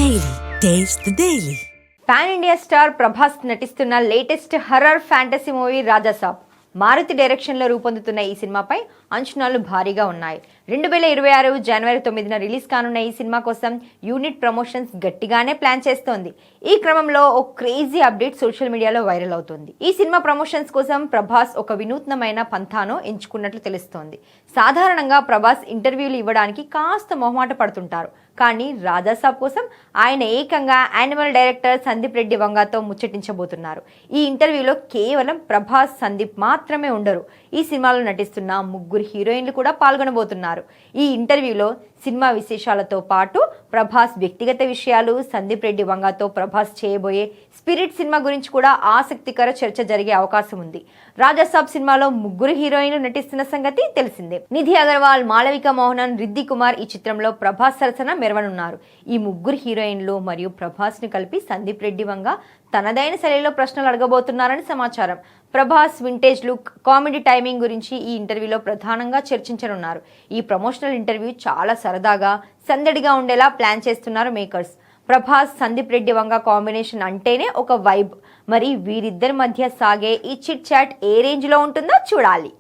Daily. Taste the Daily. Pan India star Prabhas నటిస్తున్న latest horror fantasy movie Raja Saab Maruthi డైరెక్షన్లో రూపొందుతున్న ఈ సినిమాపై అంచనాలు భారీగా ఉన్నాయి. 2026 జనవరి 9న రిలీజ్ కానున్న ఈ సినిమా కోసం యూనిట్ ప్రమోషన్స్ గట్టిగానే ప్లాన్ చేస్తోంది. ఈ క్రమంలో ఓ క్రేజీ అప్డేట్ సోషల్ మీడియాలో వైరల్ అవుతోంది. ఈ సినిమా ప్రమోషన్స్ కోసం ప్రభాస్ ఒక వినూత్నమైన పంథాను ఎంచుకున్నట్లు తెలుస్తోంది. సాధారణంగా ప్రభాస్ ఇంటర్వ్యూలు ఇవ్వడానికి కాస్త మొహమాట పడుతుంటారు. కానీ రాజాసాబ్ కోసం ఆయన ఏకంగా యానిమల్ డైరెక్టర్ సందీప్ రెడ్డి వంగాతో ముచ్చటించబోతున్నారు. ఈ ఇంటర్వ్యూలో కేవలం ప్రభాస్, సందీప్ మాత్రమే ఉండరు. ఈ సినిమాలో నటిస్తున్న ముగ్గురు హీరోయిన్లు కూడా పాల్గొనబోతున్నారు. ఈ ఇంటర్వ్యూలో సినిమా విశేషాలతో పాటు ప్రభాస్ వ్యక్తిగత విషయాలు, సందీప్ రెడ్డి వంగాతో ప్రభాస్ చేయబోయే స్పిరిట్ సినిమా గురించి కూడా ఆసక్తికర చర్చ జరిగే అవకాశం ఉంది. రాజాసాబ్ సినిమాలో ముగ్గురు హీరోయిన్లు నటిస్తున్న సంగతి తెలిసిందే. నిధి అగర్వాల్, మాళవిక మోహనన్, రిద్ది కుమార్ ఈ చిత్రంలో ప్రభాస్ సరసన మెరవనున్నారు. ఈ ముగ్గురు హీరోయిన్లు మరియు ప్రభాస్ ని కలిపి సందీప్ రెడ్డి వంగ తనదైన శైలిలో ప్రశ్నలు అడగబోతున్నారని సమాచారం. Prabhas vintage look, comedy timing గురించి ఈ ఇంటర్వ్యూలో ప్రధానంగా చర్చించనున్నారు. ఈ ప్రమోషనల్ ఇంటర్వ్యూ చాలా సరదాగా, సందడిగా ఉండేలా ప్లాన్ చేస్తున్నారు మేకర్స్. ప్రభాస్, సందీప్ రెడ్డి వంగ కాంబినేషన్ అంటేనే ఒక వైబ్. మరి వీరిద్దరి మధ్య సాగే ఈ చిట్ చాట్ ఏ రేంజ్ లో ఉంటుందో చూడాలి.